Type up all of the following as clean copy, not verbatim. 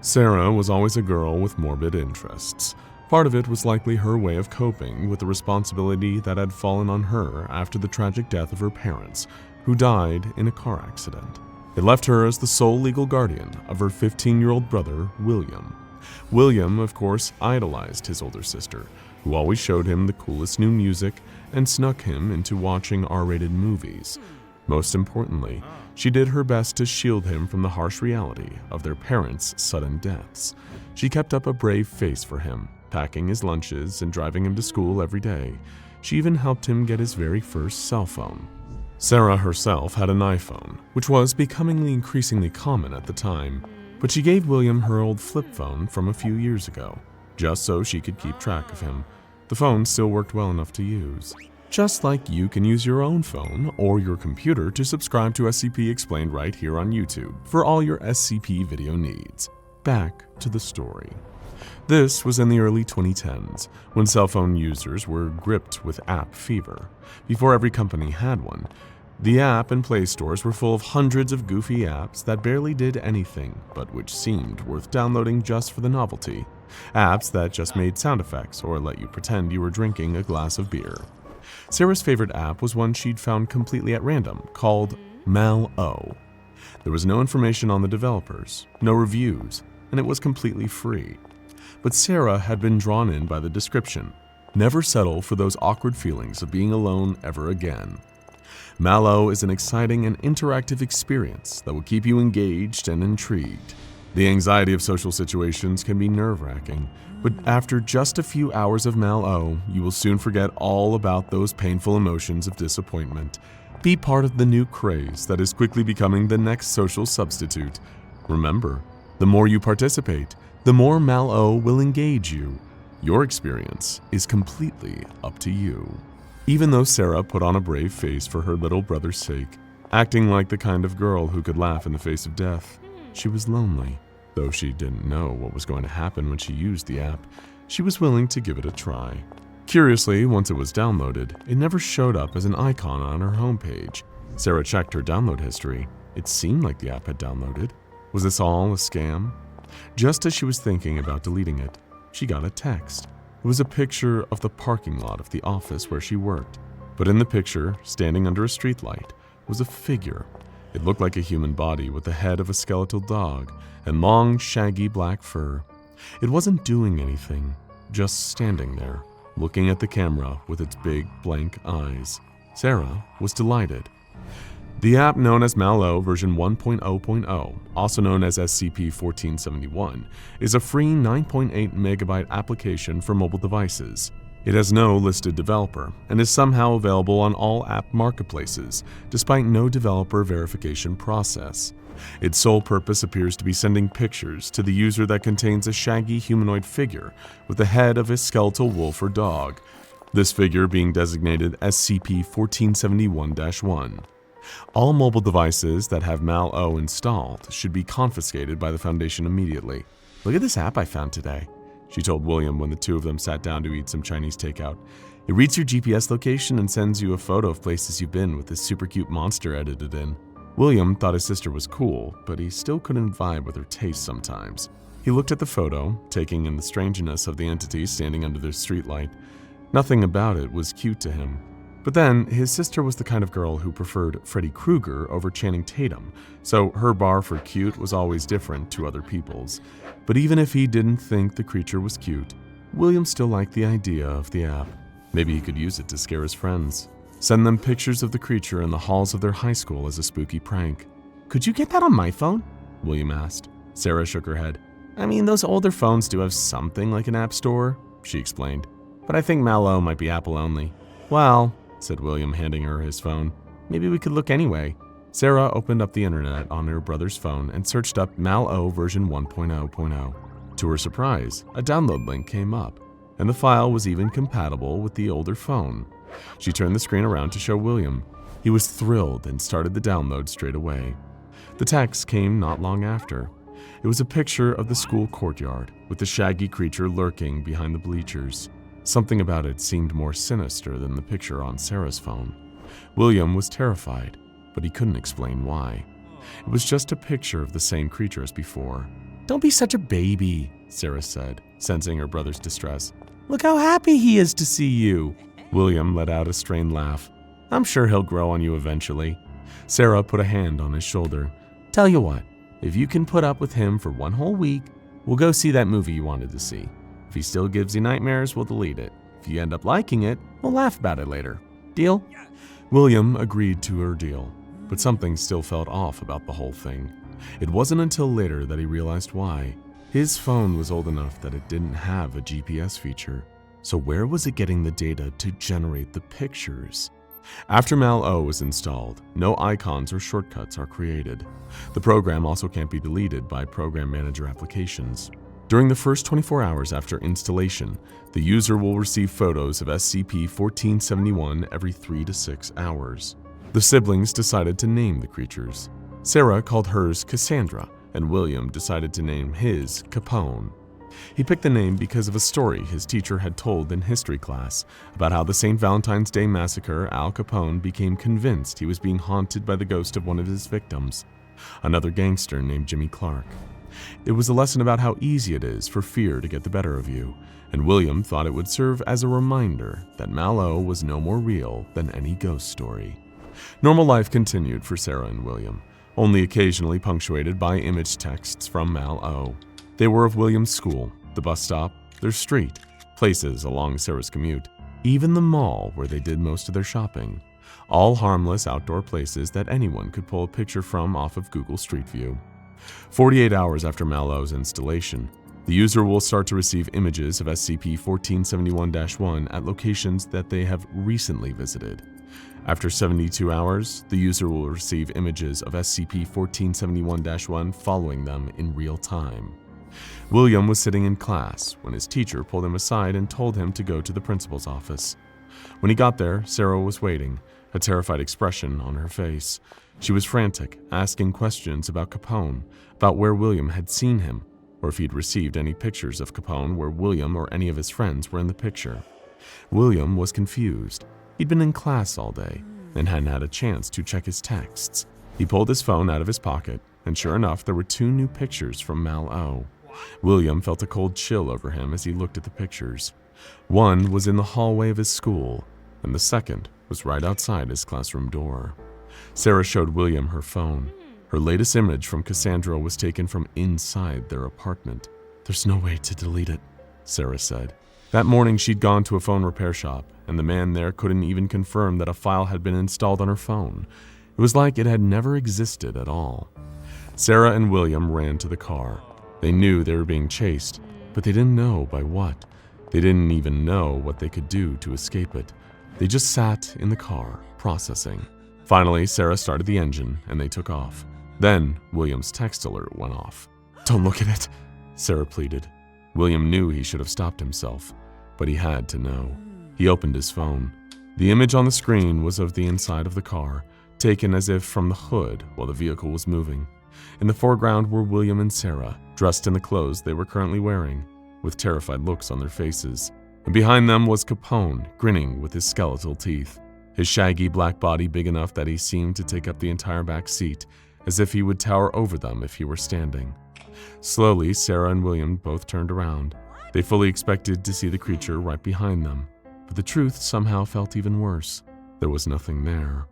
Sarah was always a girl with morbid interests. Part of it was likely her way of coping with the responsibility that had fallen on her after the tragic death of her parents, who died in a car accident. It left her as the sole legal guardian of her 15-year-old brother, William. William, of course, idolized his older sister, who always showed him the coolest new music and snuck him into watching R-rated movies. Most importantly, she did her best to shield him from the harsh reality of their parents' sudden deaths. She kept up a brave face for him, packing his lunches and driving him to school every day. She even helped him get his very first cell phone. Sarah herself had an iPhone, which was becoming increasingly common at the time, but she gave William her old flip phone from a few years ago, just so she could keep track of him. The phone still worked well enough to use. Just like you can use your own phone or your computer to subscribe to SCP Explained right here on YouTube for all your SCP video needs. Back to the story. This was in the early 2010s, when cell phone users were gripped with app fever. Before every company had one, the app and Play stores were full of hundreds of goofy apps that barely did anything, but which seemed worth downloading just for the novelty. Apps that just made sound effects or let you pretend you were drinking a glass of beer. Sarah's favorite app was one she'd found completely at random, called MalO. There was no information on the developers, no reviews, and it was completely free. But Sarah had been drawn in by the description. Never settle for those awkward feelings of being alone ever again. MalO is an exciting and interactive experience that will keep you engaged and intrigued. The anxiety of social situations can be nerve-wracking, but after just a few hours of MalO, you will soon forget all about those painful emotions of disappointment. Be part of the new craze that is quickly becoming the next social substitute. Remember, the more you participate, the more MalO will engage you. Your experience is completely up to you. Even though Sarah put on a brave face for her little brother's sake, acting like the kind of girl who could laugh in the face of death, she was lonely. Though she didn't know what was going to happen when she used the app, she was willing to give it a try. Curiously, once it was downloaded, it never showed up as an icon on her homepage. Sarah checked her download history. It seemed like the app had downloaded. Was this all a scam? Just as she was thinking about deleting it, she got a text. It was a picture of the parking lot of the office where she worked. But in the picture, standing under a streetlight, was a figure. It looked like a human body with the head of a skeletal dog and long, shaggy black fur. It wasn't doing anything, just standing there, looking at the camera with its big, blank eyes. Sarah was delighted. The app known as MalO version 1.0.0, also known as SCP-1471, is a free 9.8 megabyte application for mobile devices. It has no listed developer and is somehow available on all app marketplaces, despite no developer verification process. Its sole purpose appears to be sending pictures to the user that contains a shaggy humanoid figure with the head of a skeletal wolf or dog, this figure being designated SCP-1471-1. All mobile devices that have MalO installed should be confiscated by the Foundation immediately. "Look at this app I found today," she told William when the two of them sat down to eat some Chinese takeout. "It reads your GPS location and sends you a photo of places you've been with this super cute monster edited in." William thought his sister was cool, but he still couldn't vibe with her taste sometimes. He looked at the photo, taking in the strangeness of the entity standing under their streetlight. Nothing about it was cute to him. But then, his sister was the kind of girl who preferred Freddy Krueger over Channing Tatum, so her bar for cute was always different to other people's. But even if he didn't think the creature was cute, William still liked the idea of the app. Maybe he could use it to scare his friends. Send them pictures of the creature in the halls of their high school as a spooky prank. "Could you get that on my phone?" William asked. Sarah shook her head. "I mean, those older phones do have something like an app store," she explained. "But I think MalO might be Apple only." "Well," said William, handing her his phone, "maybe we could look anyway." Sarah opened up the internet on her brother's phone and searched up MalO version 1.0.0. To her surprise, a download link came up, and the file was even compatible with the older phone. She turned the screen around to show William. He was thrilled and started the download straight away. The text came not long after. It was a picture of the school courtyard, with the shaggy creature lurking behind the bleachers. Something about it seemed more sinister than the picture on Sarah's phone. William was terrified, but he couldn't explain why. It was just a picture of the same creature as before. Don't be such a baby, Sarah said, sensing her brother's distress. Look how happy he is to see you. William let out a strained laugh. I'm sure he'll grow on you eventually. Sarah put a hand on his shoulder. Tell you what, if you can put up with him for 1 whole week, we'll go see that movie you wanted to see. If he still gives you nightmares, we'll delete it. If you end up liking it, we'll laugh about it later. Deal? William agreed to her deal, but something still felt off about the whole thing. It wasn't until later that he realized why. His phone was old enough that it didn't have a GPS feature. So where was it getting the data to generate the pictures? After MalO is installed, no icons or shortcuts are created. The program also can't be deleted by Program Manager applications. During the first 24 hours after installation, the user will receive photos of SCP-1471 every 3 to 6 hours. The siblings decided to name the creatures. Sarah called hers Cassandra, and William decided to name his Capone. He picked the name because of a story his teacher had told in history class about how the St. Valentine's Day massacre Al Capone became convinced he was being haunted by the ghost of one of his victims, another gangster named Jimmy Clark. It was a lesson about how easy it is for fear to get the better of you, and William thought it would serve as a reminder that MalO was no more real than any ghost story. Normal life continued for Sarah and William, only occasionally punctuated by image texts from MalO. They were of William's school, the bus stop, their street, places along Sarah's commute, even the mall where they did most of their shopping. All harmless outdoor places that anyone could pull a picture from off of Google Street View. 48 hours after MalO's installation, the user will start to receive images of SCP-1471-1 at locations that they have recently visited. After 72 hours, the user will receive images of SCP-1471-1 following them in real time. William was sitting in class when his teacher pulled him aside and told him to go to the principal's office. When he got there, Sarah was waiting, a terrified expression on her face. She was frantic, asking questions about Capone, about where William had seen him, or if he'd received any pictures of Capone where William or any of his friends were in the picture. William was confused. He'd been in class all day and hadn't had a chance to check his texts. He pulled his phone out of his pocket, and sure enough, there were 2 new pictures from MalO. William felt a cold chill over him as he looked at the pictures. One was in the hallway of his school, and the second was right outside his classroom door. Sarah showed William her phone. Her latest image from Cassandra was taken from inside their apartment. There's no way to delete it, Sarah said. That morning she'd gone to a phone repair shop, and the man there couldn't even confirm that a file had been installed on her phone. It was like it had never existed at all. Sarah and William ran to the car. They knew they were being chased, but they didn't know by what. They didn't even know what they could do to escape it. They just sat in the car, processing. Finally, Sarah started the engine, and they took off. Then, William's text alert went off. Don't look at it, Sarah pleaded. William knew he should have stopped himself, but he had to know. He opened his phone. The image on the screen was of the inside of the car, taken as if from the hood while the vehicle was moving. In the foreground were William and Sarah, dressed in the clothes they were currently wearing, with terrified looks on their faces. And behind them was Capone, grinning with his skeletal teeth, his shaggy black body big enough that he seemed to take up the entire back seat, as if he would tower over them if he were standing. Slowly, Sarah and William both turned around. They fully expected to see the creature right behind them, but the truth somehow felt even worse. There was nothing there.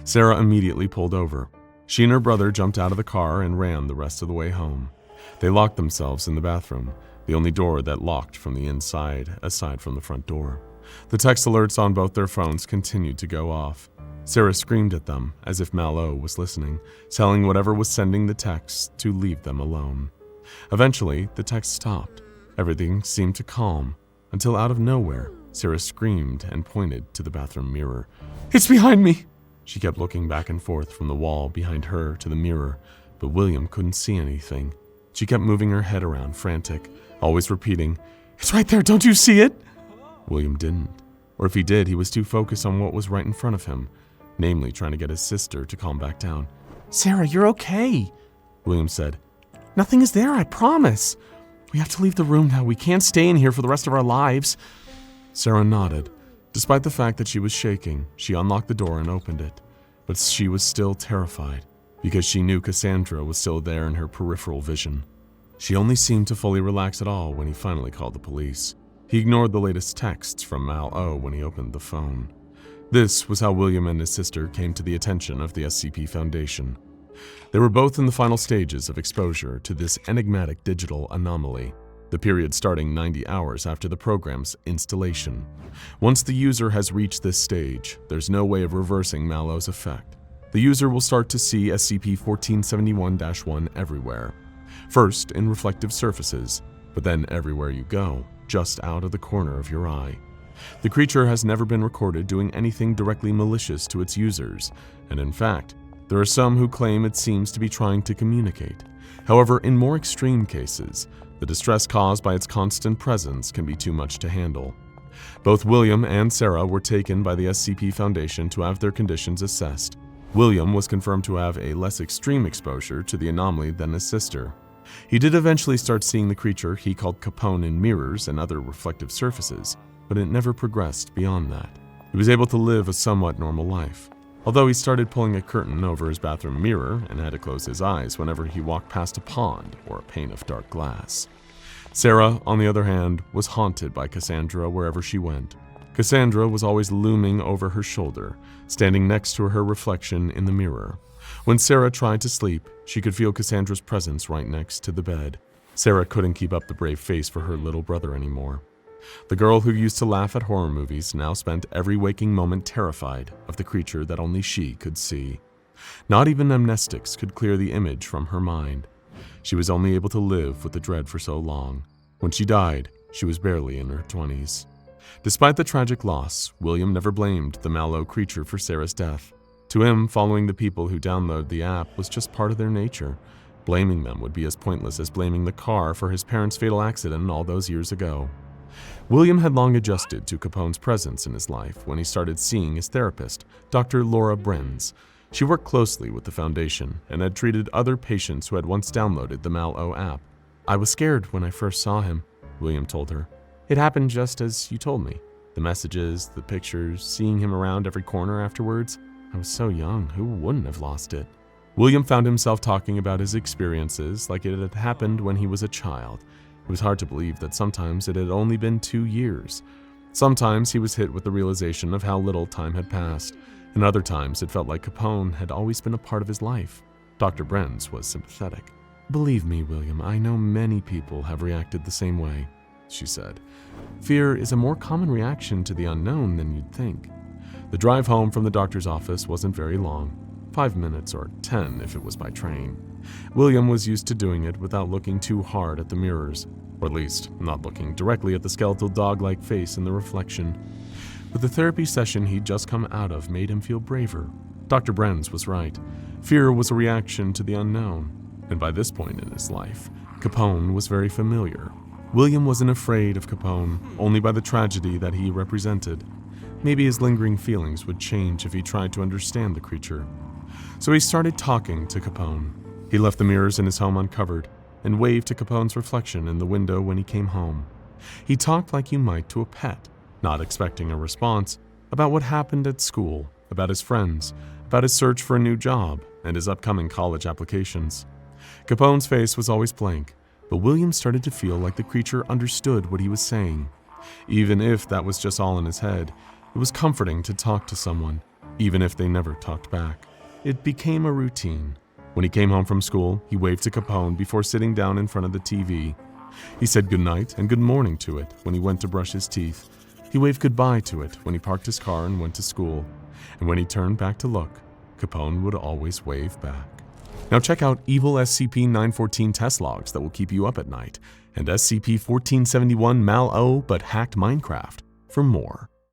Sarah immediately pulled over. She and her brother jumped out of the car and ran the rest of the way home. They locked themselves in the bathroom, the only door that locked from the inside, aside from the front door. The text alerts on both their phones continued to go off. Sarah screamed at them, as if MalO was listening, telling whatever was sending the texts to leave them alone. Eventually, the text stopped. Everything seemed to calm, until out of nowhere, Sarah screamed and pointed to the bathroom mirror. It's behind me! She kept looking back and forth from the wall behind her to the mirror, but William couldn't see anything. She kept moving her head around, frantic, always repeating, It's right there, don't you see it? William didn't. Or if he did, he was too focused on what was right in front of him, namely trying to get his sister to calm back down. Sarah, you're okay, William said. Nothing is there, I promise. We have to leave the room now. We can't stay in here for the rest of our lives. Sarah nodded. Despite the fact that she was shaking, she unlocked the door and opened it. But she was still terrified, because she knew Cassandra was still there in her peripheral vision. She only seemed to fully relax at all when he finally called the police. He ignored the latest texts from MalO when he opened the phone. This was how William and his sister came to the attention of the SCP Foundation. They were both in the final stages of exposure to this enigmatic digital anomaly, the period starting 90 hours after the program's installation. Once the user has reached this stage, there's no way of reversing MalO's effect. The user will start to see SCP-1471-1 everywhere. First in reflective surfaces, but then everywhere you go, just out of the corner of your eye. The creature has never been recorded doing anything directly malicious to its users, and in fact, there are some who claim it seems to be trying to communicate. However, in more extreme cases, the distress caused by its constant presence can be too much to handle. Both William and Sarah were taken by the SCP Foundation to have their conditions assessed. William was confirmed to have a less extreme exposure to the anomaly than his sister. He did eventually start seeing the creature he called Capone in mirrors and other reflective surfaces, but it never progressed beyond that. He was able to live a somewhat normal life, although he started pulling a curtain over his bathroom mirror and had to close his eyes whenever he walked past a pond or a pane of dark glass. Sarah, on the other hand, was haunted by Cassandra wherever she went. Cassandra was always looming over her shoulder, standing next to her reflection in the mirror. When Sarah tried to sleep, she could feel Cassandra's presence right next to the bed. Sarah couldn't keep up the brave face for her little brother anymore. The girl who used to laugh at horror movies now spent every waking moment terrified of the creature that only she could see. Not even amnestics could clear the image from her mind. She was only able to live with the dread for so long. When she died, she was barely in her 20s. Despite the tragic loss, William never blamed the MalO creature for Sarah's death. To him, following the people who downloaded the app was just part of their nature. Blaming them would be as pointless as blaming the car for his parents' fatal accident all those years ago. William had long adjusted to Capone's presence in his life when he started seeing his therapist, Dr. Laura Brenz. She worked closely with the Foundation and had treated other patients who had once downloaded the MalO app. "I was scared when I first saw him," William told her. "It happened just as you told me. The messages, the pictures, seeing him around every corner afterwards. I was so young, who wouldn't have lost it?" William found himself talking about his experiences like it had happened when he was a child. It was hard to believe that sometimes it had only been 2 years. Sometimes he was hit with the realization of how little time had passed, and other times it felt like Capone had always been a part of his life. Dr. Brenz was sympathetic. "Believe me, William, I know many people have reacted the same way," she said. "Fear is a more common reaction to the unknown than you'd think." The drive home from the doctor's office wasn't very long, 5 minutes or 10 if it was by train. William was used to doing it without looking too hard at the mirrors, or at least not looking directly at the skeletal dog-like face in the reflection. But the therapy session he'd just come out of made him feel braver. Dr. Brenz was right. Fear was a reaction to the unknown, and by this point in his life, Capone was very familiar. William wasn't afraid of Capone, only by the tragedy that he represented. Maybe his lingering feelings would change if he tried to understand the creature. So he started talking to Capone. He left the mirrors in his home uncovered and waved to Capone's reflection in the window when he came home. He talked like you might to a pet, not expecting a response, about what happened at school, about his friends, about his search for a new job, and his upcoming college applications. Capone's face was always blank, but William started to feel like the creature understood what he was saying. Even if that was just all in his head, it was comforting to talk to someone, even if they never talked back. It became a routine. When he came home from school, he waved to Capone before sitting down in front of the TV. He said goodnight and good morning to it when he went to brush his teeth. He waved goodbye to it when he parked his car and went to school. And when he turned back to look, Capone would always wave back. Now check out evil SCP-914 test logs that will keep you up at night, and SCP-1471 MalO but hacked Minecraft for more.